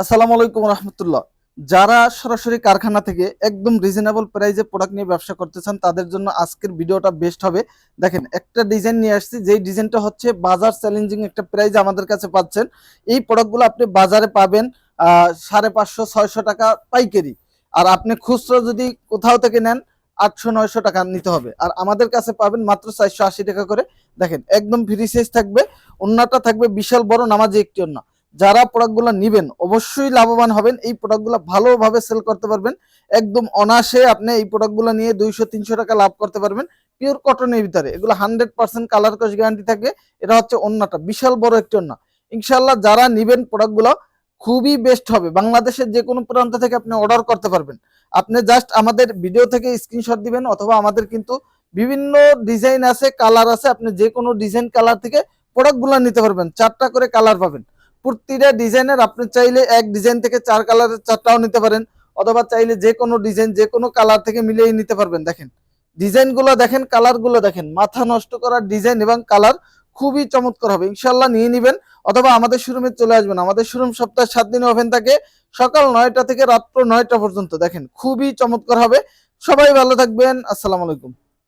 আসসালামু আলাইকুম রহমতুল্লাহ। যারা সরাসরি কারখানা থেকে একদম রিজনেবল প্রাইসে প্রোডাক্ট নিয়ে ব্যবসা করতে চান তাদের জন্য আজকের ভিডিওটা বেস্ট হবে। দেখেন, একটা ডিজাইন নিয়ে আসছি, যেই ডিজাইনটা হচ্ছে বাজার চ্যালেঞ্জিং একটা প্রাইস আমাদের কাছে পাচ্ছেন। এই প্রোডাক্টগুলো আপনি বাজারে পাবেন 550-600 টাকা পাইকারি, আর আপনি খুচরো যদি কোথাও থেকে নেন 800-900 টাকা নিতে হবে, আর আমাদের কাছে পাবেন মাত্র 480 টাকা করে। দেখেন, একদম ফ্রি সাইজ থাকবে, ওন্নাটা থাকবে বিশাল বড় নামাজি একটি ওন্না। যারা প্রোডাক্টগুলো নেবেন অবশ্যই লাভবান হবেন, এই প্রোডাক্টগুলো ভালোভাবে সেল করতে পারবেন। একদম অনায়াসে আপনি এই প্রোডাক্টগুলো নিয়ে 200-300 টাকা লাভ করতে পারবেন। পিওর কটনের ভিতরে এগুলো 100% কালার কস গ্যারান্টি থাকবে। এটা হচ্ছে ওন্নাটা, বিশাল বড় একটি ওন্না। ইনশাল্লাহ যারা নেবেন প্রোডাক্টগুলো খুবই বেস্ট হবে। বাংলাদেশের যে কোনো প্রান্ত থেকে আপনি অর্ডার করতে পারবেন। আপনি জাস্ট আমাদের ভিডিও থেকে স্ক্রিনশট দিবেন, অথবা আমাদের কিন্তু বিভিন্ন ডিজাইন আছে, কালার আছে, আপনি যে কোনো ডিজাইন কালার থেকে প্রোডাক্টগুলো নিতে পারবেন। 4টা করে কালার পাবেন প্রতিটা ডিজাইনের। আপনি চাইলে এক ডিজাইন থেকে 4 কালারের 4টাও নিতে পারেন, অথবা চাইলে যে কোনো ডিজাইন যে কোনো কালার থেকে মিলিয়ে নিতে পারবেন। দেখেন ডিজাইনগুলো, দেখেন কালারগুলো, দেখেন মাথা নষ্ট করার ডিজাইন এবং কালার খুবই চমৎকার হবে। ইনশাল্লাহ নিয়ে নেবেন, অথবা আমাদের শোরুমে চলে আসবেন। আমাদের শোরুম সপ্তাহে 7 দিন ওপেন থাকে, সকাল 9টা থেকে রাত্র 9টা পর্যন্ত। দেখেন খুবই চমৎকার হবে। সবাই ভালো থাকবেন। আসসালামু আলাইকুম।